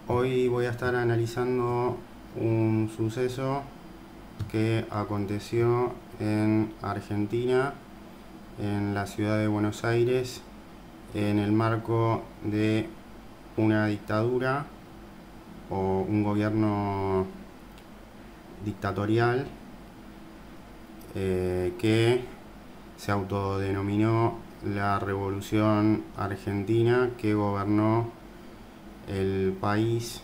Hoy voy a estar analizando un suceso que aconteció en Argentina, en la ciudad de Buenos Aires, en el marco de una dictadura o un gobierno dictatorial que se autodenominó la Revolución Argentina, que gobernó el país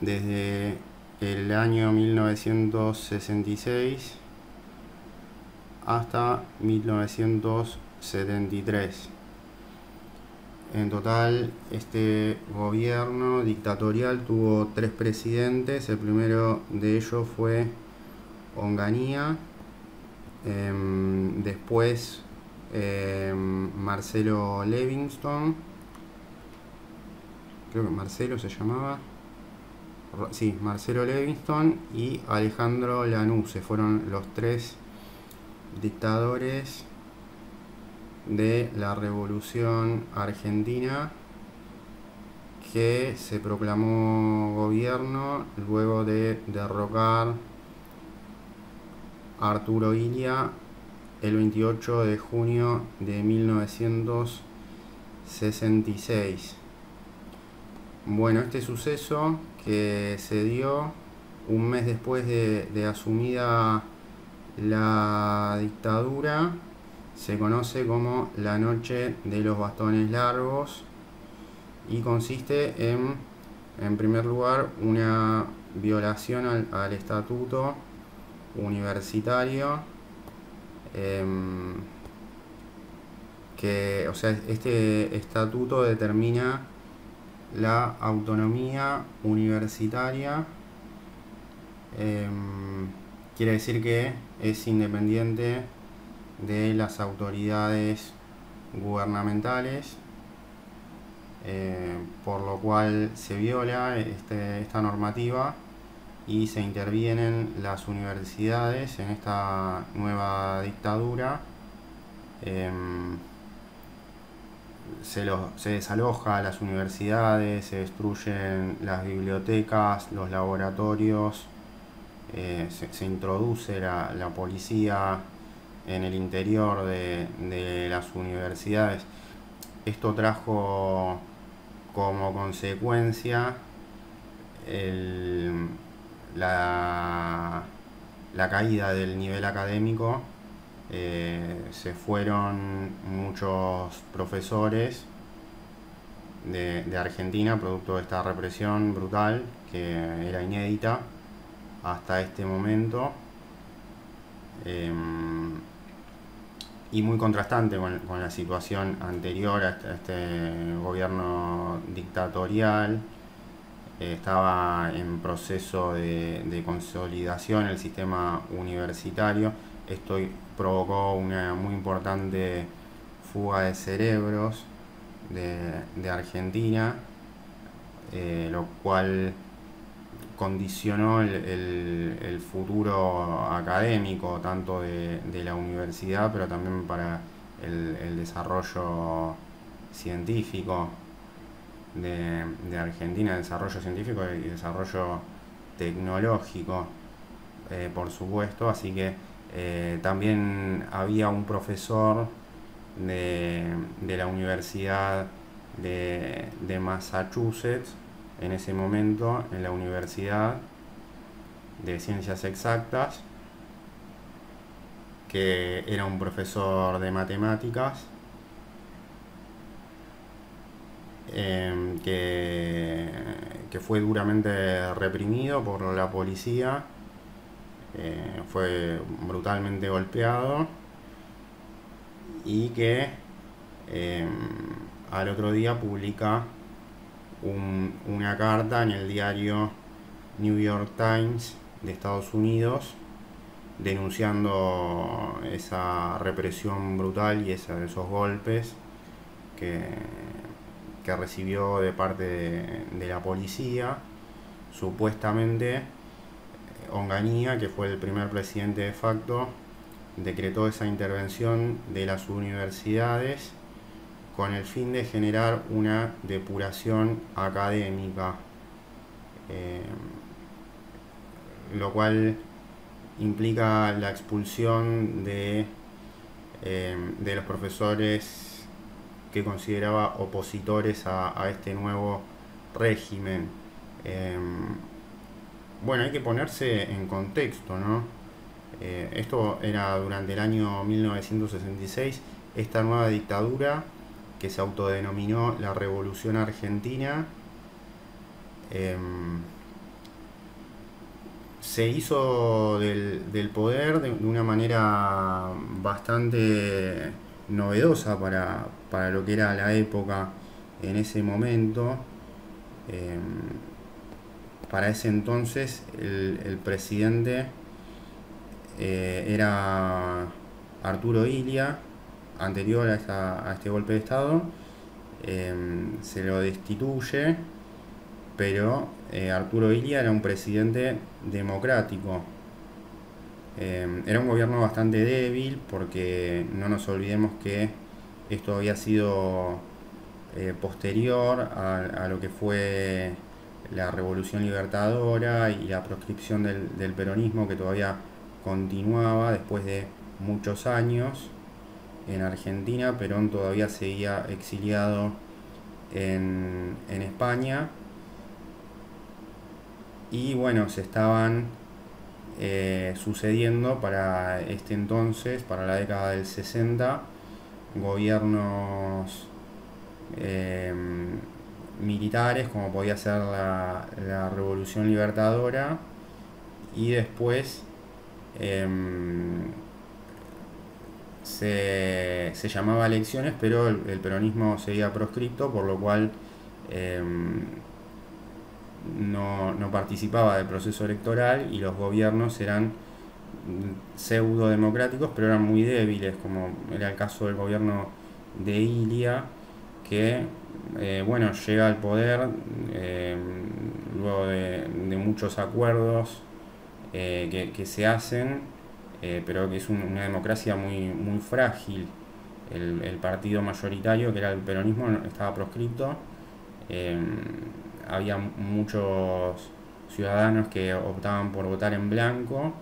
desde el año 1966 hasta 1973. En total, este gobierno dictatorial tuvo 3 presidentes. El primero de ellos fue Onganía, después Marcelo Levingston, creo que Marcelo se llamaba, sí, Marcelo Levingston y Alejandro Lanuse. Fueron los 3 dictadores de la Revolución Argentina, que se proclamó gobierno luego de derrocar a Arturo Illia el 28 de junio de 1966. Bueno, este suceso, que se dio un mes después de asumida la dictadura, se conoce como la Noche de los Bastones Largos y consiste en primer lugar, una violación al estatuto universitario, que, o sea, este estatuto determina la autonomía universitaria. Quiere decir que es independiente de las autoridades gubernamentales, por lo cual se viola esta normativa y se intervienen las universidades en esta nueva dictadura. Se desaloja las universidades, se destruyen las bibliotecas, los laboratorios, se introduce la policía en el interior de las universidades. Esto trajo como consecuencia la caída del nivel académico. Se fueron muchos profesores de Argentina producto de esta represión brutal, que era inédita hasta este momento, y muy contrastante con la situación anterior a este gobierno dictatorial. Estaba en proceso de consolidación el sistema universitario. Esto provocó una muy importante fuga de cerebros de Argentina, lo cual condicionó el futuro académico tanto de la universidad, pero también para el desarrollo científico de Argentina, desarrollo científico y desarrollo tecnológico, por supuesto. Así que también había un profesor de la Universidad de Massachusetts en ese momento, en la Universidad de Ciencias Exactas, que era un profesor de matemáticas, que fue duramente reprimido por la policía, fue brutalmente golpeado y que al otro día publica una carta en el diario New York Times de Estados Unidos, denunciando esa represión brutal y esos golpes que recibió de parte de la policía. Supuestamente Onganía, que fue el primer presidente de facto, decretó esa intervención de las universidades con el fin de generar una depuración académica, lo cual implica la expulsión de los profesores que consideraba opositores a este nuevo régimen. Bueno, hay que ponerse en contexto, ¿no? Esto era durante el año 1966, esta nueva dictadura que se autodenominó la Revolución Argentina, se hizo del poder de una manera bastante novedosa para lo que era la época en ese momento. Para ese entonces el presidente era Arturo Illia, anterior a este golpe de Estado. Se lo destituye, pero Arturo Illia era un presidente democrático. Era un gobierno bastante débil, porque no nos olvidemos que esto había sido posterior a lo que fue la Revolución Libertadora y la proscripción del peronismo, que todavía continuaba después de muchos años en Argentina. Perón todavía seguía exiliado en España, y bueno, se estaban sucediendo para este entonces, para la década del 60, gobiernos militares, como podía ser la Revolución Libertadora, y después se llamaba elecciones, pero el peronismo seguía proscripto, por lo cual no participaba del proceso electoral, y los gobiernos eran pseudo democráticos, pero eran muy débiles, como era el caso del gobierno de Illia, que bueno, llega al poder luego de muchos acuerdos que se hacen, pero que es una democracia muy frágil. El partido mayoritario, que era el peronismo, estaba proscripto. Había muchos ciudadanos que optaban por votar en blanco.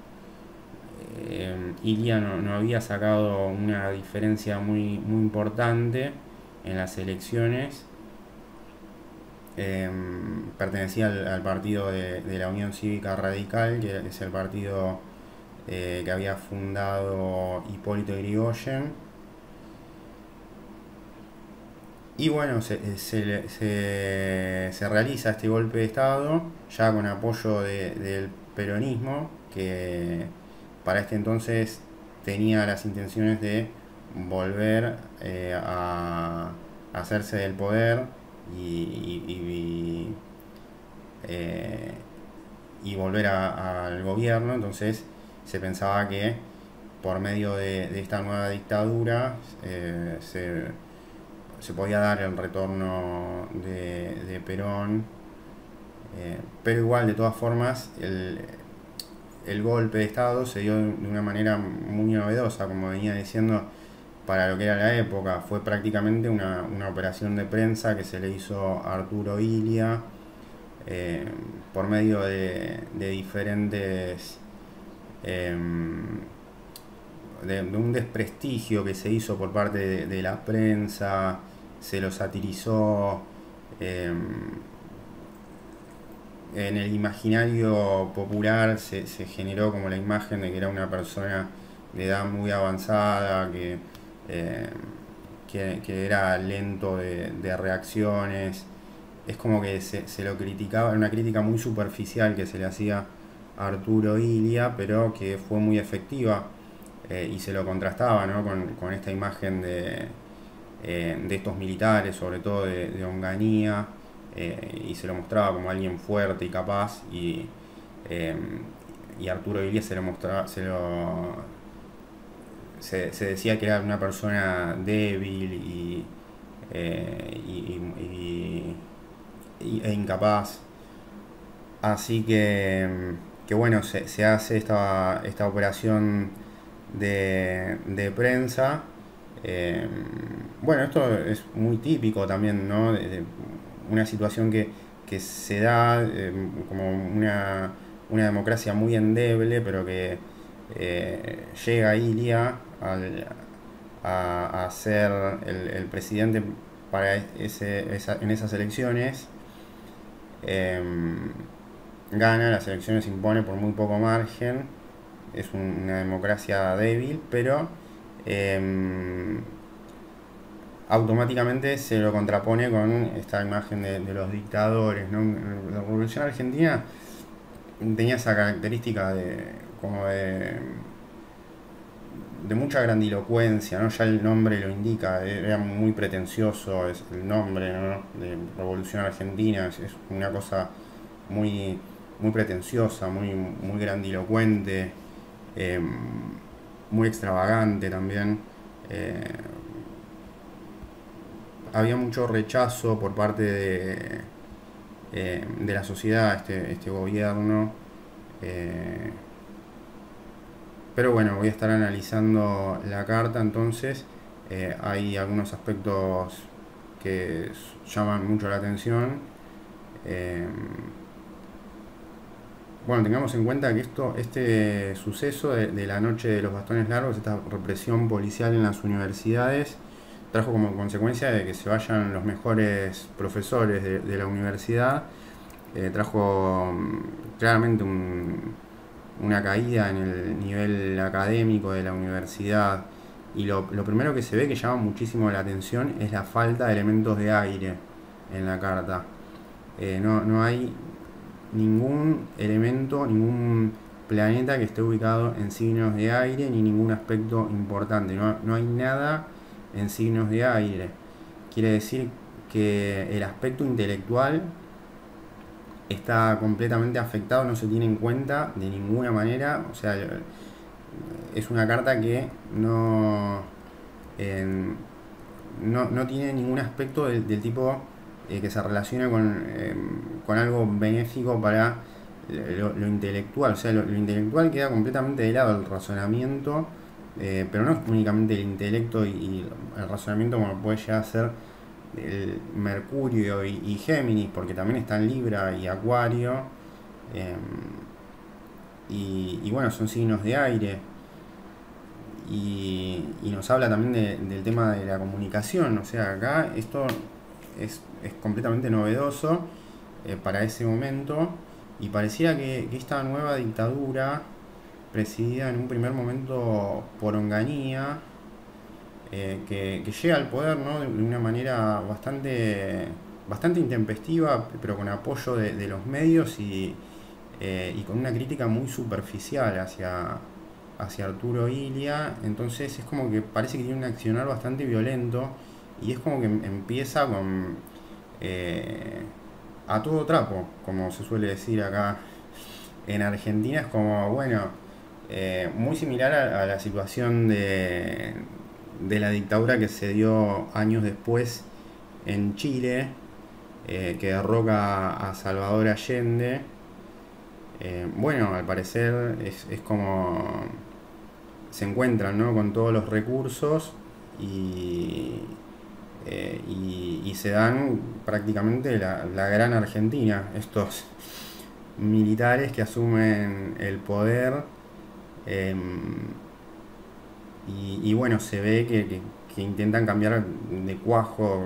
Illia no había sacado una diferencia muy importante en las elecciones. Pertenecía al partido de la Unión Cívica Radical, que es el partido que había fundado Hipólito Yrigoyen. Y bueno, se realiza este golpe de Estado, ya con apoyo del peronismo, que para este entonces tenía las intenciones de volver a hacerse del poder y volver al gobierno. Entonces se pensaba que por medio de esta nueva dictadura se podía dar el retorno de Perón, pero igual, de todas formas, el golpe de Estado se dio de una manera muy novedosa, como venía diciendo, para lo que era la época. Fue prácticamente una operación de prensa que se le hizo a Arturo Illia, por medio de diferentes de un desprestigio que se hizo por parte de la prensa. Se lo satirizó. En el imaginario popular se generó como la imagen de que era una persona de edad muy avanzada, que era lento de reacciones. Es como que se lo criticaba, era una crítica muy superficial que se le hacía a Arturo Illia, pero que fue muy efectiva, y se lo contrastaba, ¿no?, con esta imagen de estos militares, sobre todo de Onganía, y se lo mostraba como alguien fuerte y capaz, y Arturo Illia se decía que era una persona débil e incapaz. Así que bueno, se hace esta operación de prensa, Eh, bueno, esto es muy típico también, ¿no? De una situación que se da como una democracia muy endeble, pero que llega Ilia a ser el presidente para en esas elecciones. eh, Gana, las elecciones se impone por muy poco margen, es una democracia débil, pero eh, automáticamente se lo contrapone con esta imagen de los dictadores, ¿no? La Revolución Argentina tenía esa característica como de mucha grandilocuencia, ¿no? Ya el nombre lo indica, era muy pretencioso es el nombre, ¿no? De Revolución Argentina, es una cosa muy, muy pretenciosa, muy grandilocuente, eh, muy extravagante también. Eh, Había mucho rechazo por parte de la sociedad a este gobierno. eh, pero bueno, voy a estar analizando la carta entonces. Hay algunos aspectos que llaman mucho la atención. Eh, bueno, tengamos en cuenta que este suceso de la noche de los bastones largos, esta represión policial en las universidades, trajo como consecuencia de que se vayan los mejores profesores de la universidad. Trajo claramente una caída en el nivel académico de la universidad. Y lo primero que se ve que llama muchísimo la atención es la falta de elementos de aire en la carta. No hay ningún elemento, ningún planeta que esté ubicado en signos de aire, ni ningún aspecto importante. No hay nada en signos de aire. Quiere decir que el aspecto intelectual está completamente afectado, no se tiene en cuenta de ninguna manera. O sea, es una carta que eh, no tiene ningún aspecto del tipo que se relaciona con algo benéfico para lo intelectual. O sea, lo intelectual queda completamente de lado, el razonamiento, pero no es únicamente el intelecto y el razonamiento como puede llegar a ser el Mercurio y Géminis, porque también están Libra y Acuario, eh, y bueno, son signos de aire. Y nos habla también del tema de la comunicación. O sea, acá esto es completamente novedoso para ese momento, y pareciera que esta nueva dictadura, presidida en un primer momento por Onganía, que llega al poder, ¿no? De una manera bastante intempestiva, pero con apoyo de los medios y con una crítica muy superficial hacia Arturo Ilia. Entonces es como que parece que tiene un accionar bastante violento, y es como que empieza con a todo trapo, como se suele decir acá en Argentina. Es como, bueno, muy similar a la situación de la dictadura que se dio años después en Chile, que derroca a Salvador Allende. Bueno, al parecer es como se encuentran, ¿no? Con todos los recursos y se dan prácticamente la gran Argentina, estos militares que asumen el poder. eh, y bueno, se ve que intentan cambiar de cuajo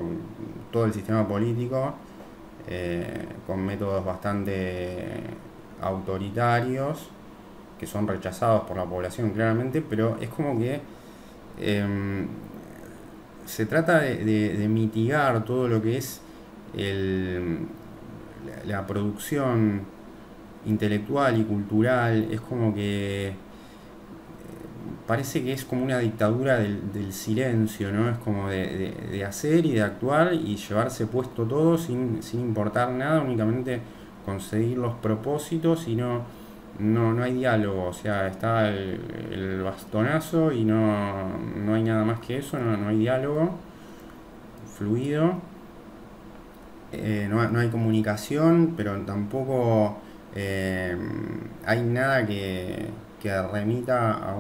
todo el sistema político, con métodos bastante autoritarios que son rechazados por la población claramente, pero es como que eh, se trata de mitigar todo lo que es el, la producción intelectual y cultural. Es como que parece que es como una dictadura del silencio, ¿no? Es como de hacer y de actuar y llevarse puesto todo sin importar nada, únicamente conseguir los propósitos, y no hay diálogo. O sea, está el bastonazo y no hay nada más que eso, no hay diálogo fluido. No hay comunicación, pero tampoco hay nada que remita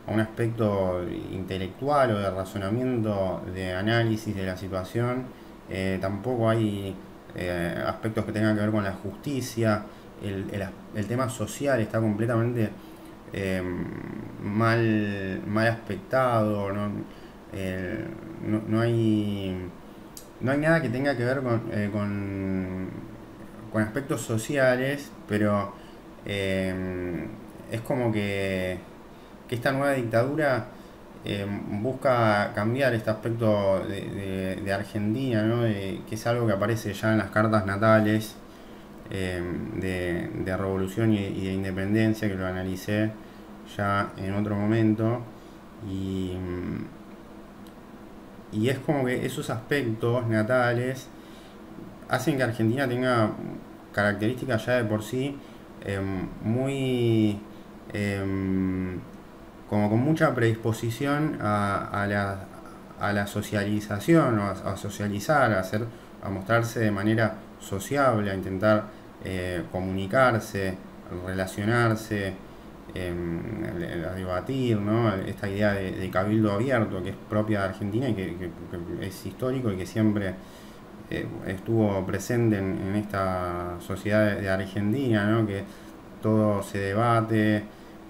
a un aspecto intelectual o de razonamiento, de análisis de la situación. Tampoco hay aspectos que tengan que ver con la justicia. El tema social está completamente eh, mal aspectado. No hay nada que tenga que ver con aspectos sociales, pero es como que esta nueva dictadura busca cambiar este aspecto de Argentina, ¿no? Que es algo que aparece ya en las cartas natales de revolución y de independencia, que lo analicé ya en otro momento. Y es como que esos aspectos natales hacen que Argentina tenga características ya de por sí muy como con mucha predisposición a la socialización, o a socializar, a mostrarse de manera sociable, a intentar comunicarse, relacionarse, a debatir, ¿no? Esta idea de cabildo abierto que es propia de Argentina y que es histórico y que siempre estuvo presente en esta sociedad de Argentina, ¿no? Que todo se debate,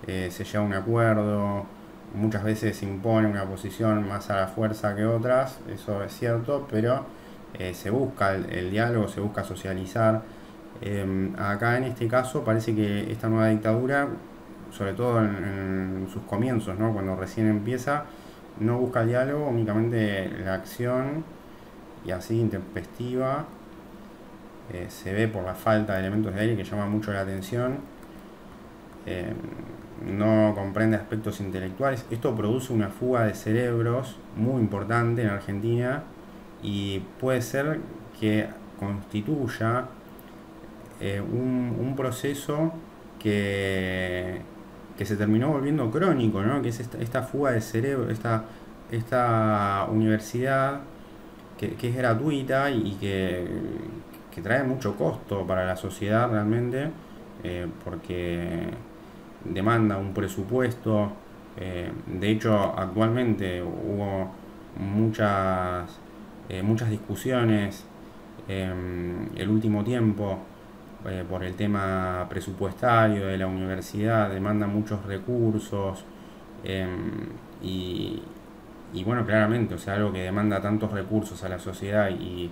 se llega a un acuerdo, muchas veces se impone una posición más a la fuerza que otras, eso es cierto, pero se busca el diálogo, se busca socializar. Acá en este caso parece que esta nueva dictadura, sobre todo en sus comienzos, ¿no? Cuando recién empieza, no busca el diálogo, únicamente la acción, y así intempestiva. Se ve por la falta de elementos de aire que llama mucho la atención. No comprende aspectos intelectuales. Esto produce una fuga de cerebros muy importante en Argentina y puede ser que constituya un proceso que se terminó volviendo crónico, ¿no? Que es esta fuga de cerebro, esta universidad que es gratuita y que trae mucho costo para la sociedad realmente, porque demanda un presupuesto. De hecho, actualmente hubo muchas discusiones el último tiempo por el tema presupuestario de la universidad, demanda muchos recursos eh, y, y bueno, claramente, o sea, algo que demanda tantos recursos a la sociedad eh,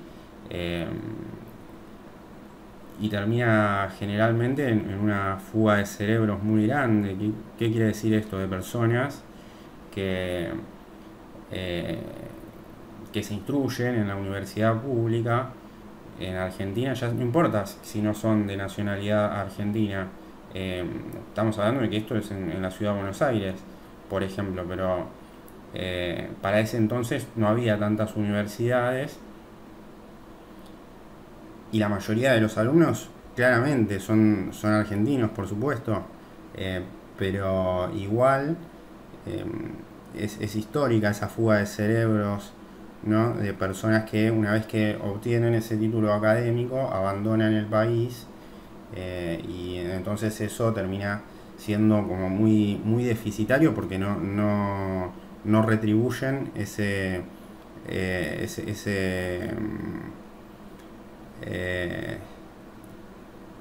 y termina generalmente en una fuga de cerebros muy grande. ¿Qué quiere decir esto? De personas que, eh, que se instruyen en la universidad pública en Argentina, ya no importa si no son de nacionalidad argentina, estamos hablando de que esto es en la ciudad de Buenos Aires, por ejemplo, pero para ese entonces no había tantas universidades y la mayoría de los alumnos claramente son argentinos, por supuesto, eh, pero igual eh, es histórica esa fuga de cerebros, ¿no? De personas que una vez que obtienen ese título académico abandonan el país, y entonces eso termina siendo como muy deficitario porque no retribuyen eh,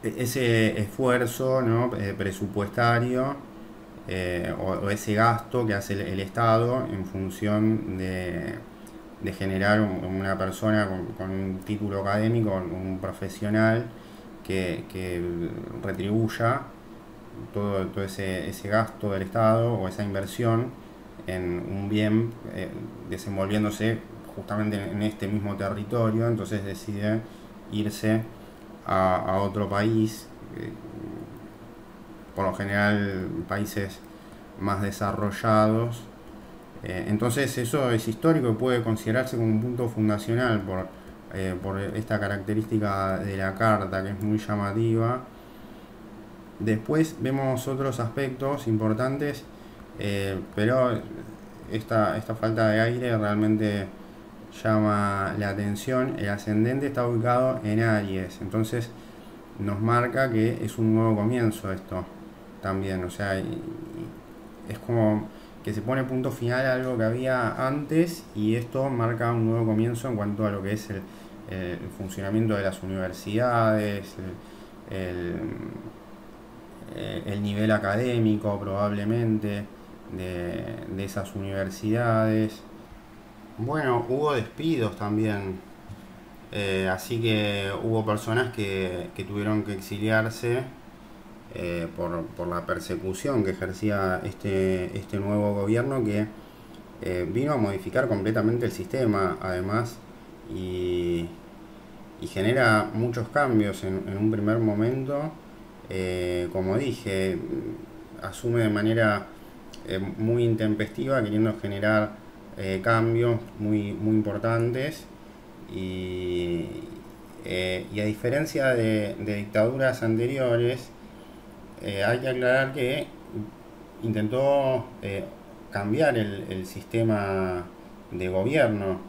ese esfuerzo, ¿no? Presupuestario, o ese gasto que hace el Estado en función de generar una persona con un título académico, un profesional que retribuya todo ese gasto del Estado o esa inversión en un bien, desenvolviéndose justamente en este mismo territorio. Entonces decide irse a otro país, por lo general países más desarrollados. Entonces eso es histórico y puede considerarse como un punto fundacional por esta característica de la carta que es muy llamativa. Después vemos otros aspectos importantes, pero esta falta de aire realmente llama la atención. El ascendente está ubicado en Aries, entonces nos marca que es un nuevo comienzo esto también. O sea, es como que se pone punto final a algo que había antes, y esto marca un nuevo comienzo en cuanto a lo que es el funcionamiento de las universidades, el, el nivel académico probablemente de esas universidades. Bueno, hubo despidos también, así que hubo personas que tuvieron que exiliarse por la persecución que ejercía este nuevo gobierno, que vino a modificar completamente el sistema, además, y, y genera muchos cambios en un primer momento. Como dije, asume de manera muy intempestiva, queriendo generar cambios muy importantes, y, y a diferencia de dictaduras anteriores, hay que aclarar que intentó cambiar el sistema de gobierno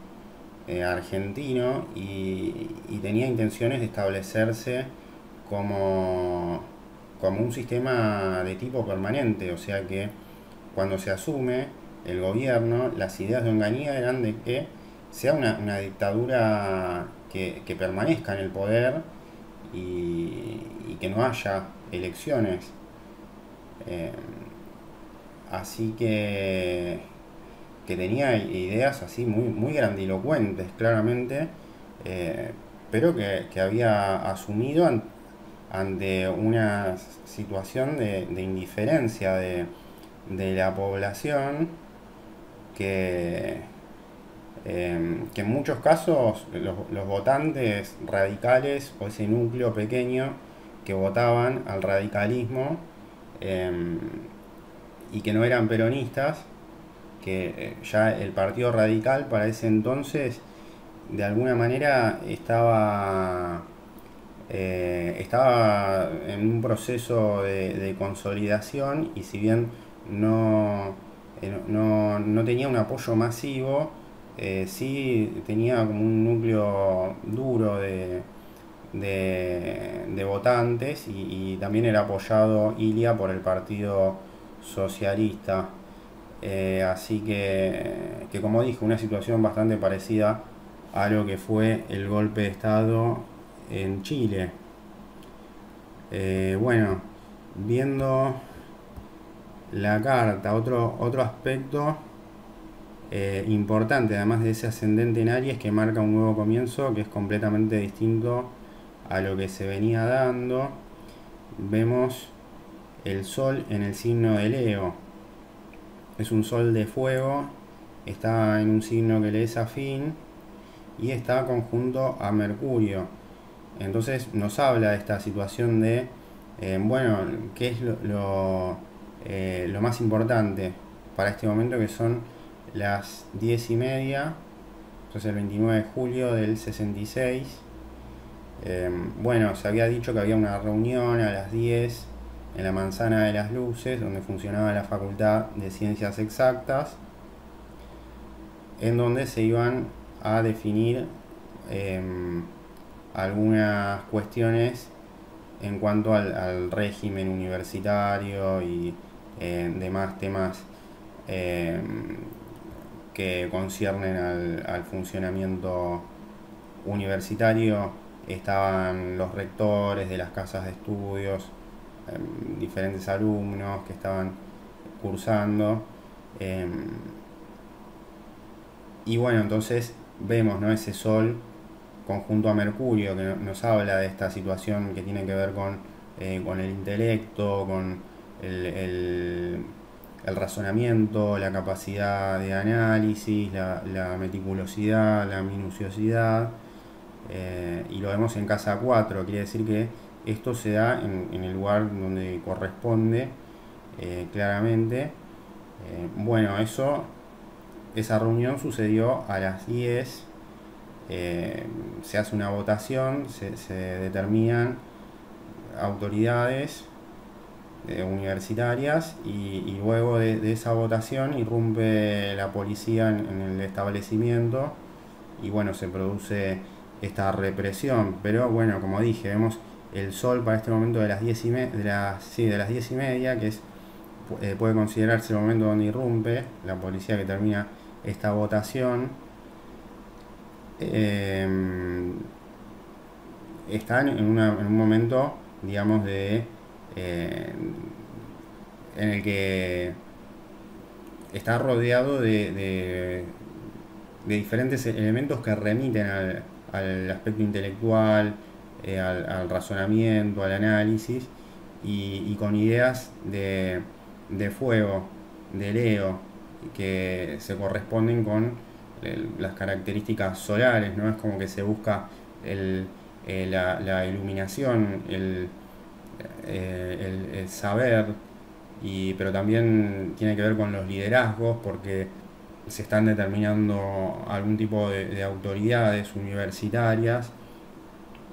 argentino, y tenía intenciones de establecerse como, como un sistema de tipo permanente, o sea que cuando se asume el gobierno, las ideas de Onganía eran de que sea una dictadura que permanezca en el poder, y que no haya elecciones. Eh, Así que tenía ideas así muy grandilocuentes, claramente, eh, pero que había asumido ante una situación de indiferencia de la población, que, que en muchos casos los votantes radicales, o ese núcleo pequeño que votaban al radicalismo, eh, y que no eran peronistas, que ya el Partido Radical para ese entonces de alguna manera estaba en un proceso de consolidación, y si bien no tenía un apoyo masivo, sí tenía como un núcleo duro de votantes, y también era apoyado Ilia por el Partido Socialista. Así que como dije, una situación bastante parecida a lo que fue el golpe de Estado en Chile. Bueno, viendo la carta, otro aspecto importante, además de ese ascendente en Aries que marca un nuevo comienzo, que es completamente distinto a lo que se venía dando, vemos el Sol en el signo de Leo. Es un Sol de fuego, está en un signo que le es afín, y está conjunto a Mercurio. Entonces nos habla de esta situación de, bueno, qué es lo más importante para este momento, que son las 10:30, entonces el 29 de julio del 66. Bueno, se había dicho que había una reunión a las 10 en la Manzana de las Luces, donde funcionaba la Facultad de Ciencias Exactas, en donde se iban a definir algunas cuestiones en cuanto al régimen universitario y demás temas eh, que conciernen al funcionamiento universitario. Estaban los rectores de las casas de estudios, diferentes alumnos que estaban cursando. eh, y bueno, entonces vemos, ¿no?, ese Sol conjunto a Mercurio, que nos habla de esta situación que tiene que ver con el intelecto, con el razonamiento, la capacidad de análisis, la meticulosidad, la minuciosidad. Y lo vemos en casa 4, quiere decir que esto se da en el lugar donde corresponde, claramente. Bueno, esa reunión sucedió a las 10. Se hace una votación, se determinan autoridades universitarias, y luego de esa votación irrumpe la policía en el establecimiento, y bueno, se produce esta represión. Pero bueno, como dije, vemos el Sol para este momento de las 10:30, que es puede considerarse el momento donde irrumpe la policía que termina esta votación. Están en un momento, digamos, en el que está rodeado de diferentes elementos que remiten al aspecto intelectual, al razonamiento, al análisis, y con ideas de fuego, de Leo, que se corresponden con las características solares, ¿no? Es como que se busca la iluminación, el saber, pero también tiene que ver con los liderazgos, porque se están determinando algún tipo de autoridades universitarias,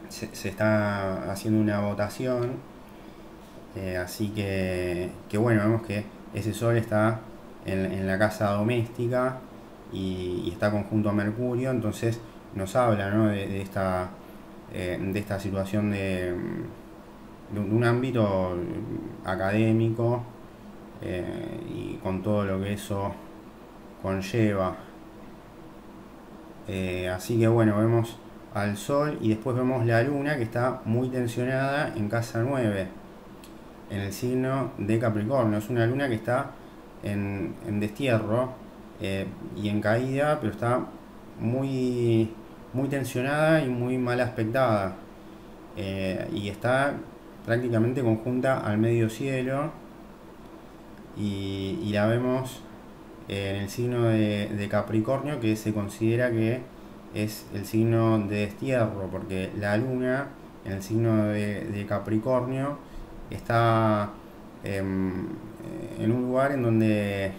se está haciendo una votación, así que bueno, vemos que ese sol está en la casa doméstica y está conjunto a Mercurio, entonces nos habla, ¿no? de esta situación de un ámbito académico, y con todo lo que eso conlleva. Así que bueno, vemos al Sol y después vemos la Luna, que está muy tensionada en casa 9, en el signo de Capricornio. Es una Luna que está en destierro, y en caída, pero está muy tensionada y muy mal aspectada, y está prácticamente conjunta al medio cielo, y la vemos en el signo de Capricornio, que se considera que es el signo de destierro, porque la Luna en el signo de Capricornio está en un lugar en donde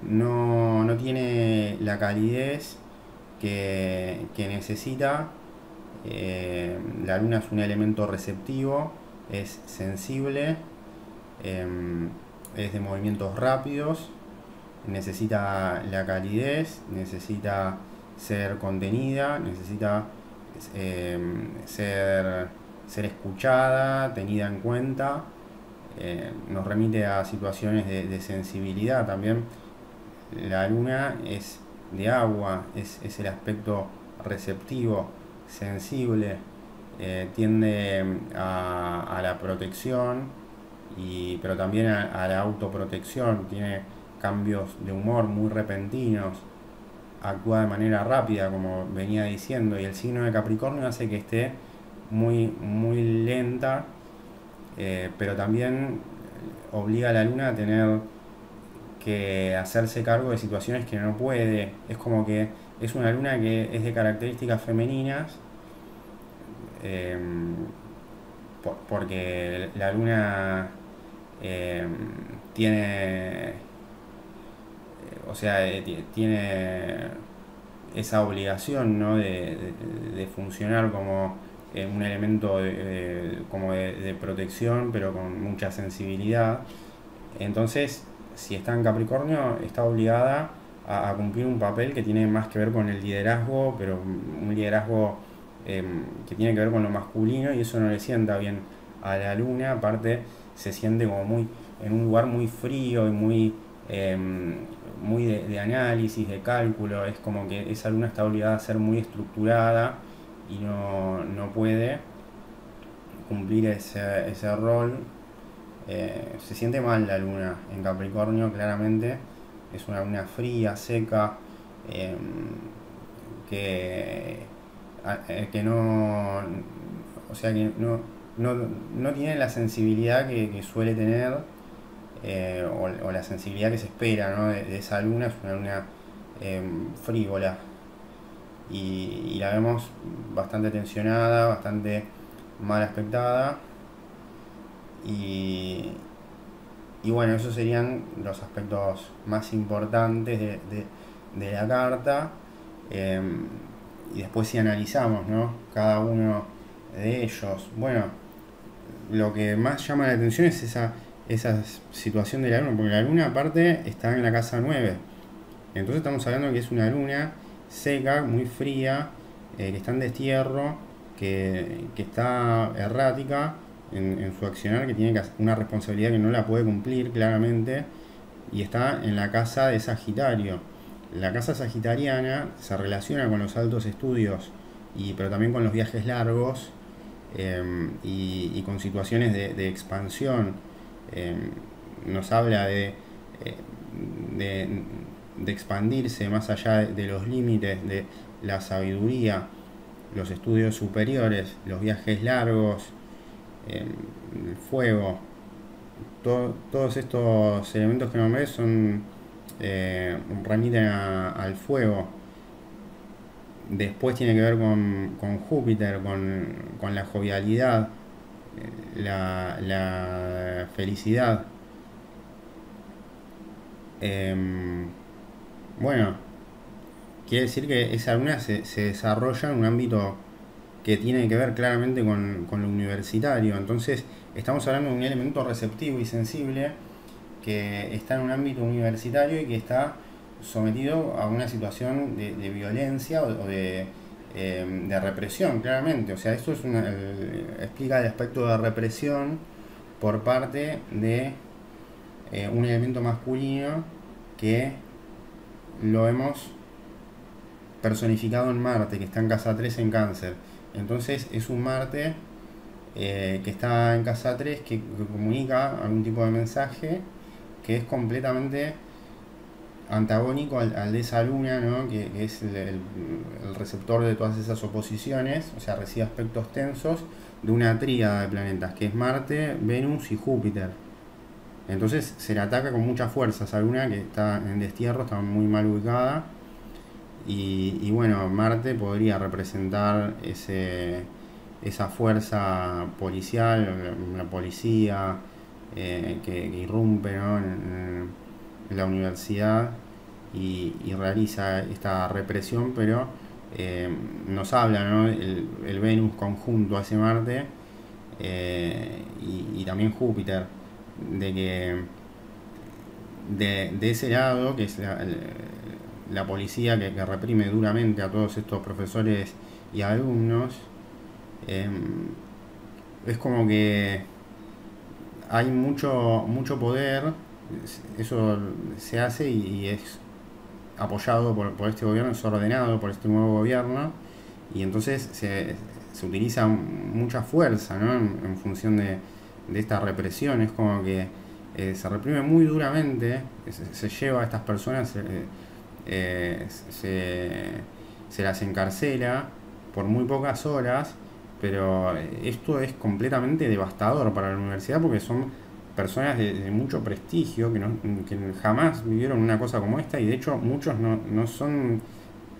no tiene la calidez que necesita. La Luna es un elemento receptivo, es sensible, es de movimientos rápidos, necesita la calidez, necesita ser contenida, necesita ser escuchada, tenida en cuenta. Nos remite a situaciones de sensibilidad también. La Luna es de agua, es el aspecto receptivo, sensible, tiende a la protección, pero también a la autoprotección. Tiene cambios de humor muy repentinos, actúa de manera rápida, como venía diciendo, y el signo de Capricornio hace que esté muy lenta, pero también obliga a la Luna a tener que hacerse cargo de situaciones que no puede. Es como que es una Luna que es de características femeninas, eh, porque la Luna tiene, o sea, tiene esa obligación, ¿no? de funcionar como un elemento como de protección, pero con mucha sensibilidad. Entonces, si está en Capricornio, está obligada a cumplir un papel que tiene más que ver con el liderazgo, pero un liderazgo que tiene que ver con lo masculino, y eso no le sienta bien a la Luna. Aparte, se siente como en un lugar muy frío y muy de análisis, de cálculo. Es como que esa Luna está obligada a ser muy estructurada y no puede cumplir ese rol. Se siente mal la Luna en Capricornio, claramente. Es una Luna fría, seca, que no, o sea, que no tiene la sensibilidad que suele tener, o la sensibilidad que se espera, ¿no? de esa Luna. Es una Luna frívola, y la vemos bastante tensionada, bastante mal aspectada, y bueno, esos serían los aspectos más importantes de la carta. Y después, si analizamos, ¿no? cada uno de ellos, bueno, lo que más llama la atención es esa situación de la Luna, porque la Luna aparte está en la casa 9. Entonces estamos hablando que es una Luna seca, muy fría, que está en destierro, que está errática, en su accionar, que tiene una responsabilidad que no la puede cumplir claramente, y está en la casa de Sagitario. La casa sagitariana se relaciona con los altos estudios, pero también con los viajes largos, y con situaciones de expansión. Nos habla de, de expandirse más allá de los límites de la sabiduría, los estudios superiores, los viajes largos, el fuego. Todos estos elementos que nombré remiten al fuego. Después tiene que ver con Júpiter, con la jovialidad, la felicidad. Bueno, quiere decir que esa luna se desarrolla en un ámbito que tiene que ver claramente con lo universitario. Entonces estamos hablando de un elemento receptivo y sensible que está en un ámbito universitario y que está sometido a una situación de violencia o de represión, claramente. O sea, esto explica el aspecto de represión por parte de un elemento masculino que lo hemos personificado en Marte, que está en casa 3 en Cáncer. Entonces es un Marte que está en casa 3 que comunica algún tipo de mensaje que es completamente antagónico al de esa luna, ¿no? que es el receptor de todas esas oposiciones, o sea, recibe aspectos tensos de una tríada de planetas, que es Marte, Venus y Júpiter. Entonces se le ataca con mucha fuerza a esa luna que está en destierro, está muy mal ubicada. Y bueno, Marte podría representar esa fuerza policial, la policía que irrumpe, ¿no? en la universidad y realiza esta represión, pero nos habla, ¿no? el Venus conjunto a ese Marte, y también Júpiter, de que de ese lado, que es la policía que reprime duramente a todos estos profesores y alumnos, es como que hay mucho poder. Eso se hace y es apoyado por este gobierno, es ordenado por este nuevo gobierno, y entonces se utiliza mucha fuerza, ¿no? en función de esta represión. Es como que se reprime muy duramente, se lleva a estas personas, se las encarcela por muy pocas horas, pero esto es completamente devastador para la universidad, porque son personas de mucho prestigio que jamás vivieron una cosa como esta, y de hecho muchos no son,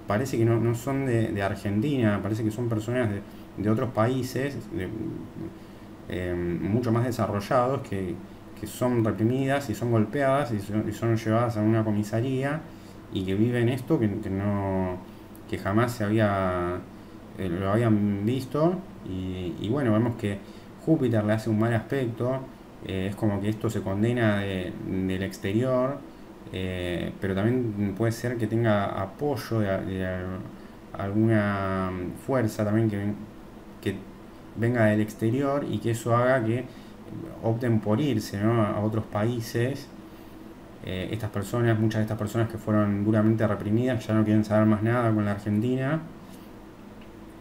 parece que no son de Argentina, parece que son personas de otros países mucho más desarrollados, que son reprimidas y son golpeadas y son llevadas a una comisaría, y que viven esto que jamás lo habían visto. Y bueno, vemos que Júpiter le hace un mal aspecto. Es como que esto se condena del exterior, pero también puede ser que tenga apoyo de alguna fuerza también que venga del exterior, y que eso haga que opten por irse, ¿no? a otros países. Muchas de estas personas que fueron duramente reprimidas, ya no quieren saber más nada con la Argentina.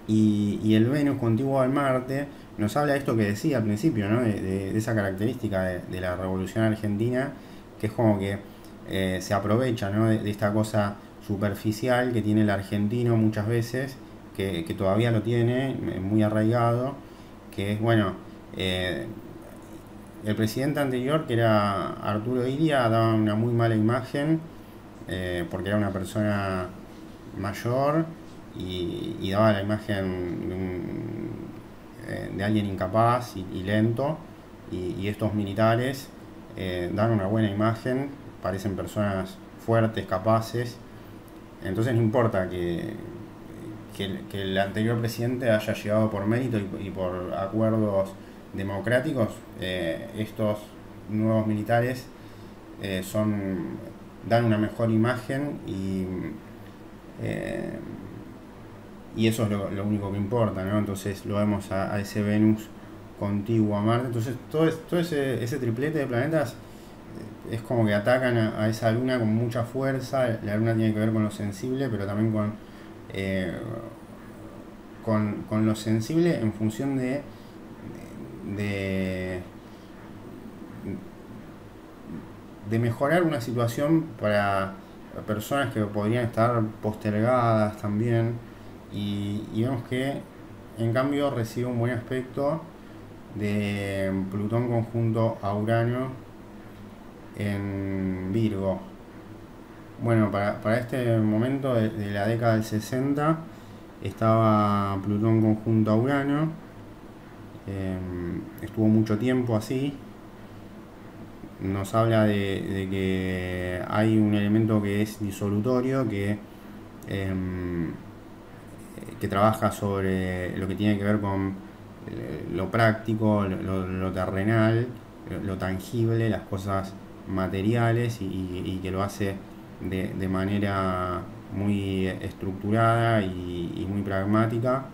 Y el Venus contiguo al Marte nos habla de esto que decía al principio, ¿no? de esa característica de la Revolución Argentina, que es como que se aprovecha, ¿no? de esta cosa superficial que tiene el argentino muchas veces, que todavía lo tiene muy arraigado, que es, bueno, el presidente anterior, que era Arturo Illia, daba una muy mala imagen, porque era una persona mayor y daba la imagen de alguien incapaz y lento, y estos militares dan una buena imagen, parecen personas fuertes, capaces. Entonces no importa que el anterior presidente haya llegado por mérito y por acuerdos democráticos, estos nuevos militares dan una mejor imagen, y eso es lo único que importa, ¿no? Entonces lo vemos a ese Venus contiguo a Marte. Entonces todo ese triplete de planetas es como que atacan a esa luna con mucha fuerza. La luna tiene que ver con lo sensible, pero también eh, con lo sensible en función de, de mejorar una situación para personas que podrían estar postergadas también. Y vemos que en cambio recibe un buen aspecto de Plutón conjunto a Urano en Virgo. Bueno, para este momento de la década del 60 estaba Plutón conjunto a Urano, estuvo mucho tiempo así. Nos habla de que hay un elemento que es disolutorio, que trabaja sobre lo que tiene que ver con lo práctico, lo terrenal, lo tangible, las cosas materiales, y que lo hace de manera muy estructurada y muy pragmática.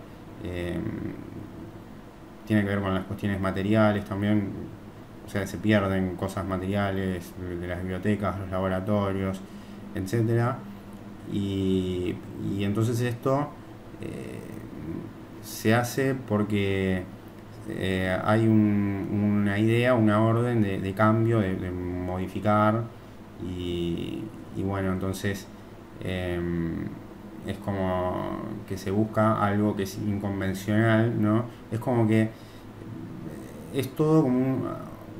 Eh, Tiene que ver con las cuestiones materiales también, o sea, se pierden cosas materiales de las bibliotecas, los laboratorios, etcétera. Y entonces esto eh, se hace porque hay una idea, una orden de cambio, de modificar, y bueno, entonces eh, es como que se busca algo que es inconvencional, ¿no? Es como que es todo como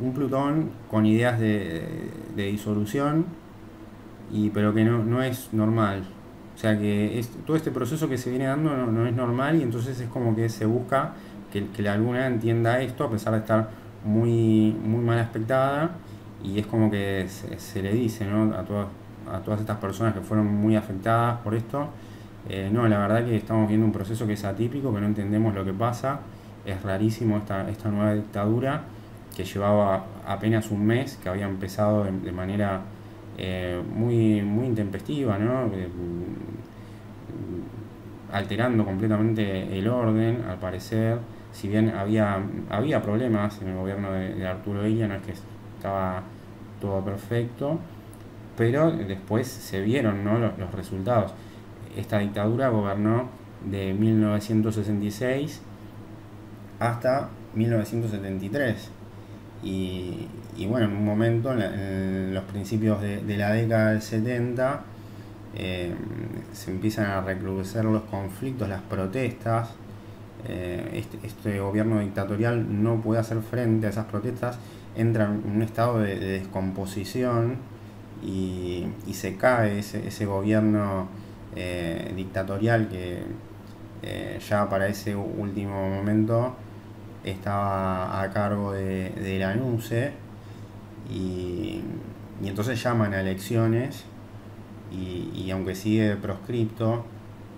un Plutón con ideas de disolución, pero que no es normal. O sea que todo este proceso que se viene dando no es normal, y entonces es como que se busca que la luna entienda esto a pesar de estar muy mal aspectada, y es como que se le dice, ¿no?, a todas estas personas que fueron muy afectadas por esto, no, la verdad que estamos viendo un proceso que es atípico, que no entendemos lo que pasa, es rarísimo esta nueva dictadura que llevaba apenas un mes, que había empezado de manera muy intempestiva, ¿no? Alterando completamente el orden, al parecer. Si bien había problemas en el gobierno de Arturo Illia, no es que estaba todo perfecto, pero después se vieron, ¿no?, los resultados. Esta dictadura gobernó de 1966 hasta 1973. Y bueno, en un momento, en los principios de la década del 70, se empiezan a recrudecer los conflictos, las protestas. Este gobierno dictatorial no puede hacer frente a esas protestas, entra en un estado de descomposición, y se cae ese gobierno dictatorial que ya para ese último momento estaba a cargo de la NUCE, y entonces llaman a elecciones, y aunque sigue proscripto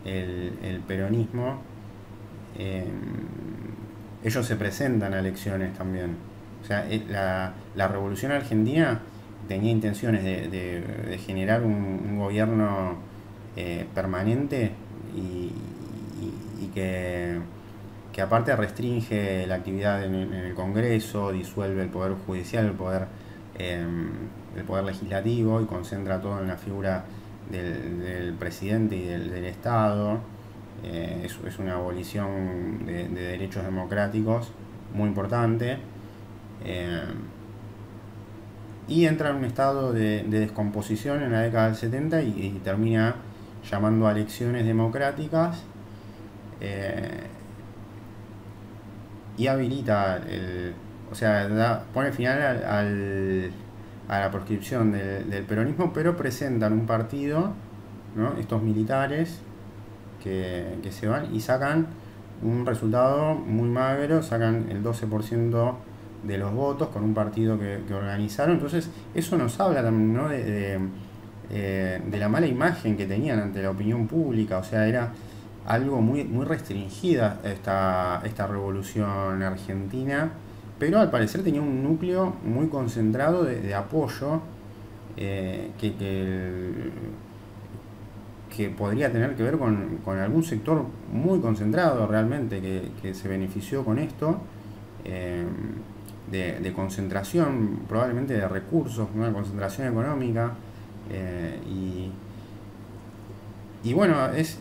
el peronismo, ellos se presentan a elecciones también. O sea, la revolución argentina tenía intenciones de generar un gobierno permanente, y que aparte restringe la actividad en el Congreso, disuelve el Poder Judicial, el poder legislativo, y concentra todo en la figura del presidente y del Estado. Es una abolición de derechos democráticos muy importante. Y entra en un estado de descomposición en la década del 70, y termina llamando a elecciones democráticas, y habilita o sea, pone final a la proscripción del peronismo, pero presentan un partido, ¿no?, estos militares que se van y sacan un resultado muy magro, sacan el 12% de los votos con un partido que organizaron. Entonces eso nos habla también, ¿no?, de la mala imagen que tenían ante la opinión pública. O sea, era algo muy restringida esta revolución argentina, pero al parecer tenía un núcleo muy concentrado de apoyo, que podría tener que ver con algún sector muy concentrado realmente que se benefició con esto. de concentración, probablemente de recursos, una concentración económica. Y bueno, es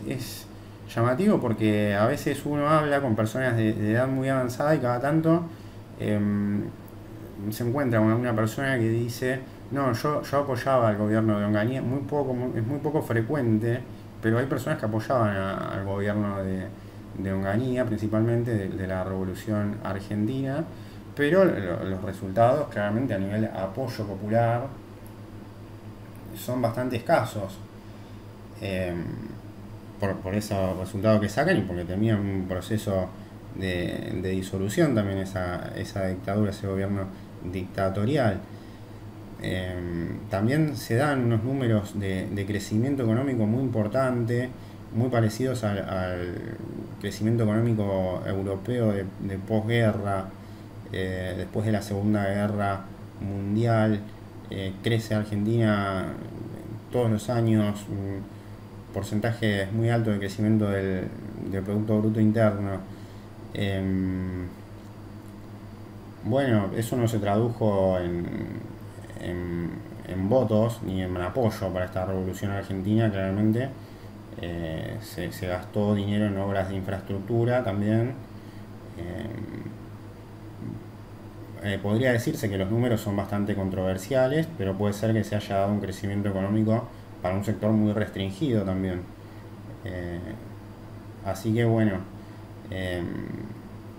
llamativo porque a veces uno habla con personas de edad muy avanzada y cada tanto se encuentra una persona que dice, no, yo apoyaba al gobierno de Onganía, es muy poco frecuente, pero hay personas que apoyaban al gobierno de Onganía, principalmente de la Revolución Argentina, pero los resultados claramente a nivel apoyo popular son bastante escasos. eh, por esos resultados que sacan y porque termina un proceso de disolución también esa dictadura, ese gobierno dictatorial. También se dan unos números de crecimiento económico muy importante, muy parecidos al crecimiento económico europeo de posguerra, después de la Segunda Guerra Mundial. Crece Argentina todos los años, un porcentaje muy alto de crecimiento del Producto Bruto Interno. Bueno, eso no se tradujo en votos ni en apoyo para esta revolución argentina, claramente. Se gastó dinero en obras de infraestructura también. Podría decirse que los números son bastante controversiales, pero puede ser que se haya dado un crecimiento económico para un sector muy restringido también. Eh, Así que bueno, eh,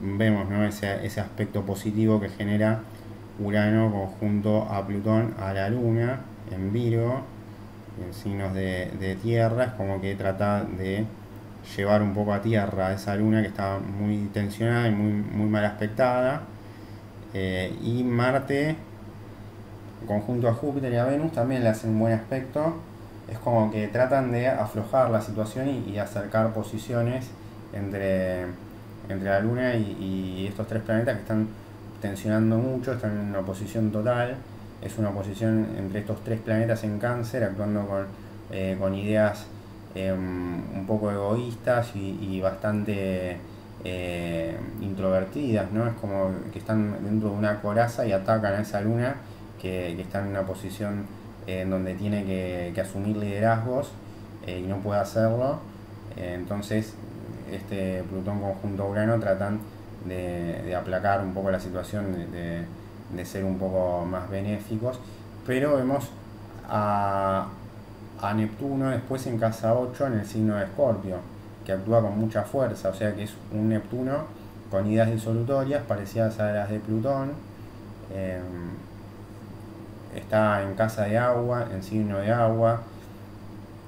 vemos, ¿no?, ese aspecto positivo que genera Urano conjunto a Plutón a la Luna en Virgo, en signos de tierra. Es como que trata de llevar un poco a tierra a esa Luna que está muy tensionada y muy mal aspectada. Y Marte conjunto a Júpiter y a Venus también le hacen un buen aspecto. Es como que tratan de aflojar la situación y acercar posiciones entre la Luna y estos tres planetas que están tensionando mucho, están en una oposición total. Es una oposición entre estos tres planetas en Cáncer, actuando con ideas un poco egoístas y bastante introvertidas, ¿no? Es como que están dentro de una coraza y atacan a esa Luna que está en una posición en donde tiene que asumir liderazgos y no puede hacerlo. Entonces, este Plutón conjunto Urano tratan de aplacar un poco la situación, de ser un poco más benéficos, pero vemos a, a Neptuno después en casa 8 en el signo de Escorpio, que actúa con mucha fuerza, o sea que es un Neptuno con ideas disolutorias parecidas a las de Plutón. Eh, Está en casa de agua, en signo de agua.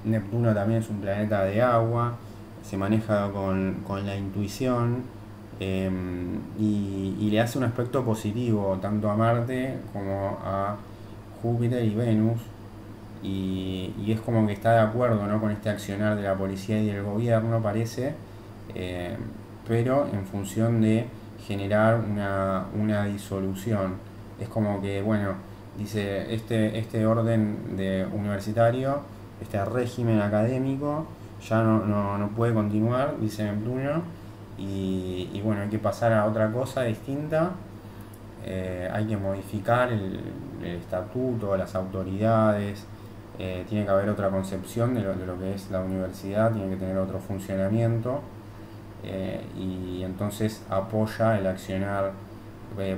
Neptuno también es un planeta de agua, se maneja con la intuición, y le hace un aspecto positivo tanto a Marte como a Júpiter y Venus. Y es como que está de acuerdo, ¿no?, con este accionar de la policía y del gobierno, parece, eh, pero en función de generar una disolución. Es como que, bueno, dice, este orden universitario, este régimen académico, ya no puede continuar, dice Neptuno, y bueno, hay que pasar a otra cosa distinta. Hay que modificar el estatuto, las autoridades. Tiene que haber otra concepción de lo que es la universidad, tiene que tener otro funcionamiento. Y entonces apoya el accionar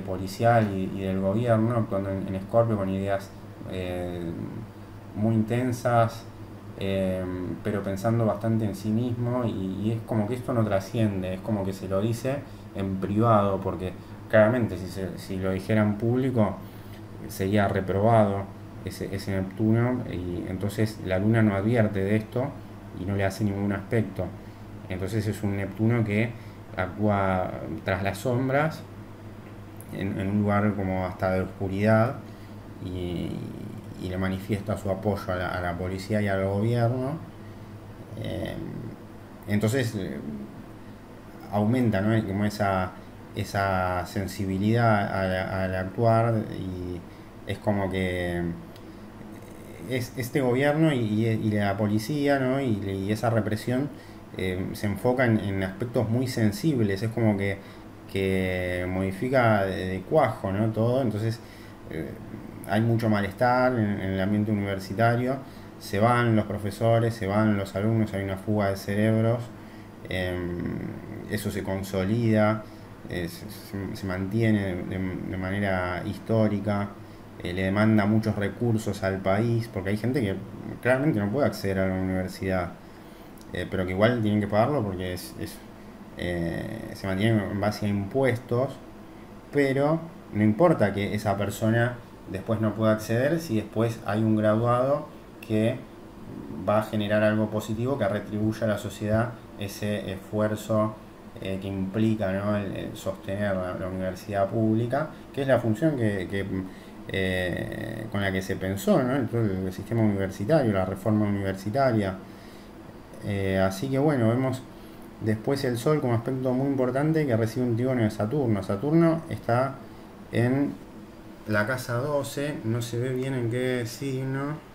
policial y del gobierno, actuando en Escorpio con ideas muy intensas, pero pensando bastante en sí mismo. Y es como que esto no trasciende, es como que se lo dice en privado, porque claramente si lo dijera en público sería reprobado ese Neptuno, y entonces la Luna no advierte de esto y no le hace ningún aspecto. Entonces es un Neptuno que actúa tras las sombras, en un lugar como hasta de oscuridad, y le manifiesta su apoyo a la policía y al gobierno. Eh, entonces aumenta, ¿no?, como esa sensibilidad al actuar, y es como que este gobierno y la policía, ¿no?, y esa represión se enfoca en aspectos muy sensibles. Es como que modifica de cuajo, ¿no? Todo, entonces hay mucho malestar en el ambiente universitario, se van los profesores, se van los alumnos, hay una fuga de cerebros, eh, eso se consolida, se mantiene de manera histórica, le demanda muchos recursos al país, porque hay gente que claramente no puede acceder a la universidad, pero que igual tienen que pagarlo porque se mantiene en base a impuestos, pero no importa que esa persona después no pueda acceder si después hay un graduado que va a generar algo positivo que retribuya a la sociedad ese esfuerzo que implica, ¿no? el sostener la universidad pública, que es la función con la que se pensó, ¿no? Todo el sistema universitario, la reforma universitaria. Así que bueno, vemos después el Sol como aspecto muy importante que recibe un trígono de Saturno. Saturno está en la casa 12, no se ve bien en qué signo.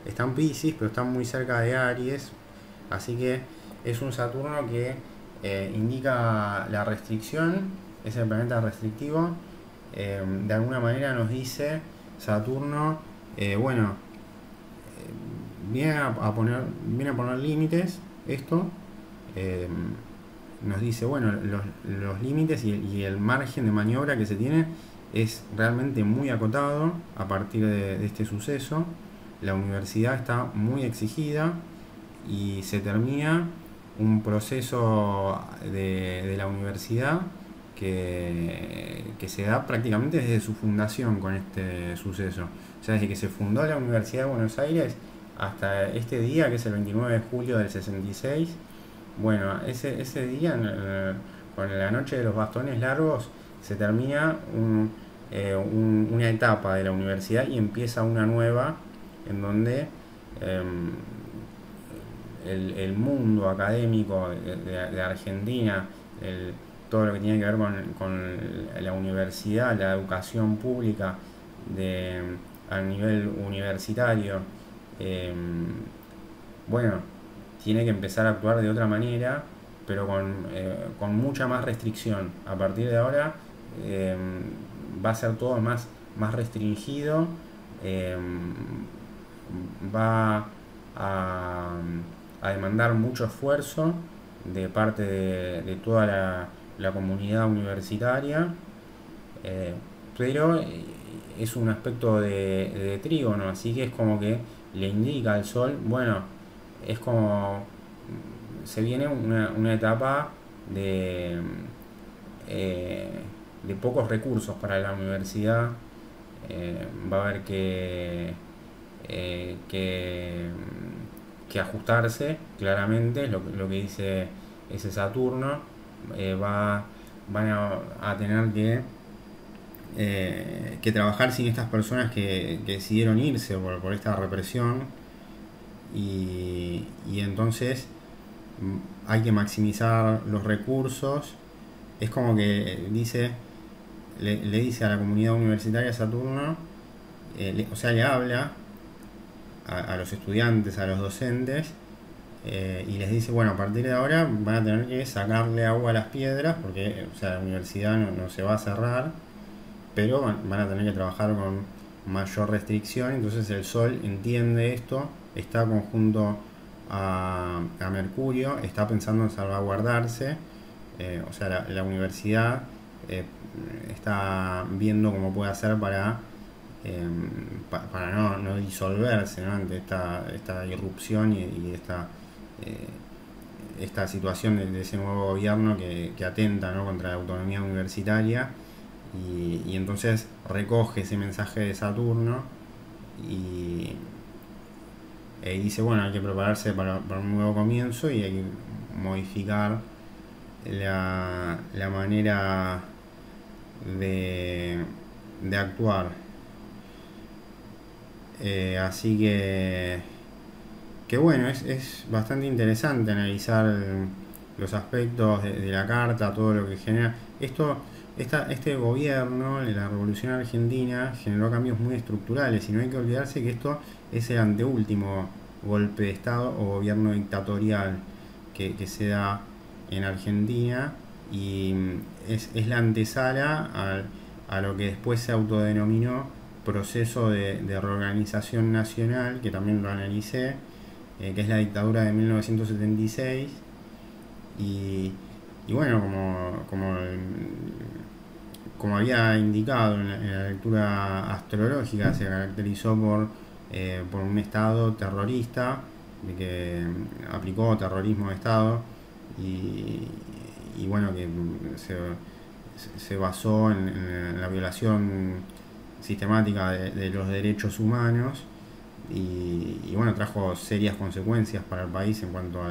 Está en Piscis, pero está muy cerca de Aries. Así que es un Saturno que indica la restricción, es el planeta restrictivo. De alguna manera nos dice Saturno, bueno, viene a poner límites, esto. eh, Nos dice, bueno, los límites y el margen de maniobra que se tiene es realmente muy acotado a partir de este suceso. La universidad está muy exigida y se termina un proceso de la universidad que se da prácticamente desde su fundación con este suceso. O sea, desde que se fundó la Universidad de Buenos Aires hasta este día, que es el 29 de julio del 66, bueno, ese día, con la noche de los bastones largos, se termina una etapa de la universidad y empieza una nueva en donde el mundo académico de Argentina, todo lo que tiene que ver con la universidad, la educación pública a nivel universitario, eh, bueno, tiene que empezar a actuar de otra manera, pero con mucha más restricción. A partir de ahora eh, va a ser todo más restringido, eh, va a, a demandar mucho esfuerzo de parte de toda la comunidad universitaria, eh, pero es un aspecto de trígono, así que es como que le indica al Sol, bueno, es como se viene una etapa de, eh, de pocos recursos para la universidad. Va a haber eh, que, que ajustarse, claramente, es lo que dice ese Saturno. Van a tener que trabajar sin estas personas que decidieron irse por esta represión, y entonces hay que maximizar los recursos. Es como que le dice a la comunidad universitaria Saturno, o sea, le habla a los estudiantes, a los docentes, y les dice, bueno, a partir de ahora van a tener que sacarle agua a las piedras, porque o sea, la universidad no se va a cerrar, pero van a tener que trabajar con mayor restricción. Entonces el Sol entiende esto, está conjunto a Mercurio, está pensando en salvaguardarse, o sea, la universidad está viendo cómo puede hacer para no disolverse, ¿no? Ante esta irrupción y esta situación de ese nuevo gobierno que atenta, ¿no? Contra la autonomía universitaria, y entonces recoge ese mensaje de Saturno y dice, bueno, hay que prepararse para un nuevo comienzo y hay que modificar la manera de actuar. Así que bueno, es bastante interesante analizar los aspectos de la carta, todo lo que genera. Este gobierno, la Revolución Argentina, generó cambios muy estructurales, y no hay que olvidarse que esto es el anteúltimo golpe de Estado o gobierno dictatorial que se da en Argentina, y es la antesala a lo que después se autodenominó proceso de reorganización nacional, que también lo analicé, que es la dictadura de 1976. Y, y bueno, como había indicado en la lectura astrológica, se caracterizó por un Estado terrorista, de que aplicó terrorismo de Estado, y, y bueno, que se basó en la violación sistemática de los derechos humanos, y bueno, trajo serias consecuencias para el país en cuanto a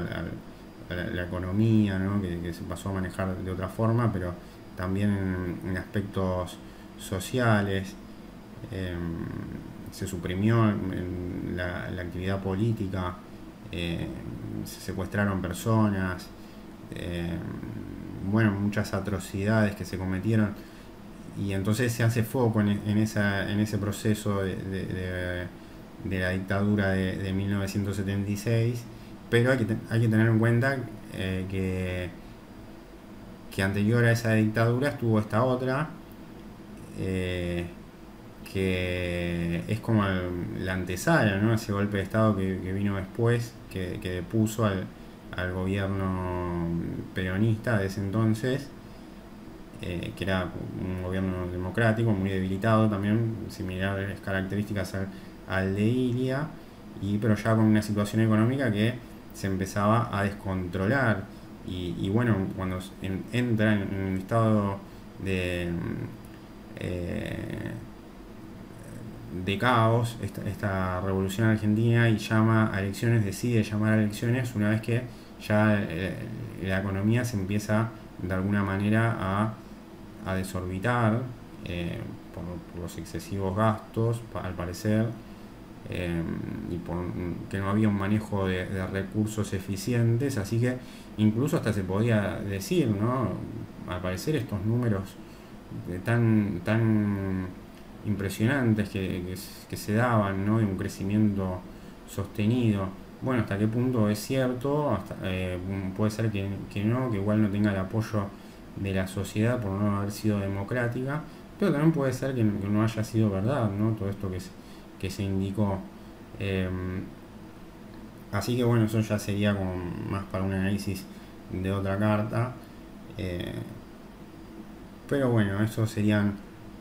la economía, ¿no? Que se pasó a manejar de otra forma, pero también en aspectos sociales. eh, Se suprimió la actividad política, eh, se secuestraron personas, eh, bueno, muchas atrocidades que se cometieron, y entonces se hace foco en ese proceso de la dictadura de 1976, pero hay que tener en cuenta que anterior a esa dictadura estuvo esta otra, eh, que es como la antesala, ¿no? Ese golpe de Estado que vino después, que depuso al gobierno peronista de ese entonces, que era un gobierno democrático muy debilitado también, similares características al de Ilia, pero ya con una situación económica que se empezaba a descontrolar. Y bueno, cuando entra en un estado de, eh, de caos esta revolución argentina, y llama a elecciones, decide llamar a elecciones una vez que ya la economía se empieza de alguna manera a desorbitar, por los excesivos gastos, al parecer, eh, y por que no había un manejo de recursos eficientes, así que incluso hasta se podía decir, ¿no? Al parecer estos números tan impresionantes que se daban, ¿no? De un crecimiento sostenido. Bueno, hasta qué punto es cierto, puede ser que no, que igual no tenga el apoyo de la sociedad por no haber sido democrática, pero también puede ser que no haya sido verdad, ¿no? Todo esto que se indicó. Eh, Así que bueno, eso ya sería como más para un análisis de otra carta. Eh, pero bueno, esos serían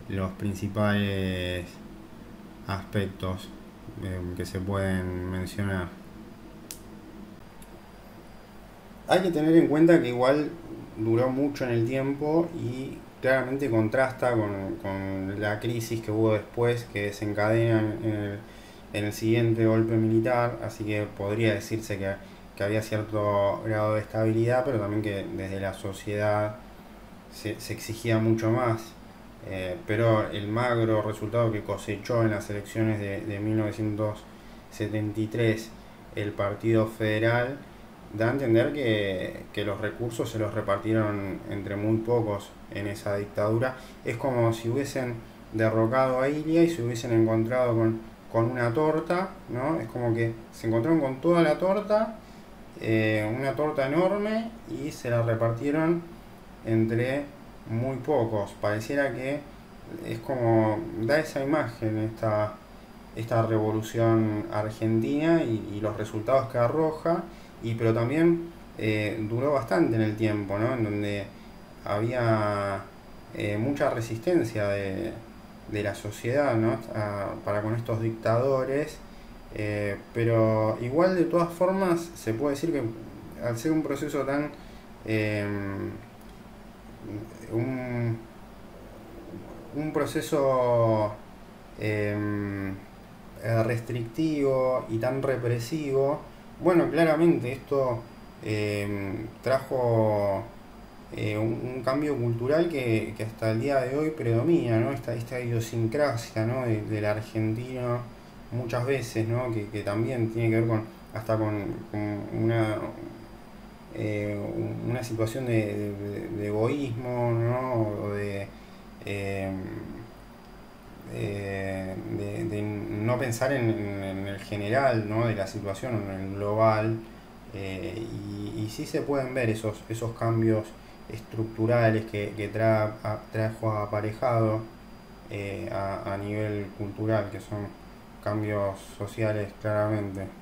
los principales aspectos que se pueden mencionar. Hay que tener en cuenta que igual duró mucho en el tiempo, y claramente contrasta con la crisis que hubo después, que desencadena en el siguiente golpe militar, así que podría decirse que había cierto grado de estabilidad, pero también que desde la sociedad se exigía mucho más. Pero el magro resultado que cosechó en las elecciones de 1973 el Partido Federal da a entender que los recursos se los repartieron entre muy pocos en esa dictadura. Es como si hubiesen derrocado a Ilia y se hubiesen encontrado con una torta, ¿no? Es como que se encontraron con toda la torta, una torta enorme, y se la repartieron entre muy pocos. Pareciera que es como da esa imagen esta revolución argentina, y los resultados que arroja, pero también duró bastante en el tiempo, ¿no? En donde había mucha resistencia de la sociedad, ¿no? Para con estos dictadores, pero igual de todas formas se puede decir que al ser un proceso tan eh, un, un proceso eh, restrictivo y tan represivo, bueno, claramente esto trajo un cambio cultural que hasta el día de hoy predomina, ¿no? Esta idiosincrasia, ¿no? Del argentino muchas veces, ¿no? Que también tiene que ver hasta con eh, una situación de egoísmo, ¿no? O eh, de no pensar en el general, ¿no? De la situación, en el global, y sí se pueden ver esos cambios estructurales que trajo aparejado a nivel cultural, que son cambios sociales claramente.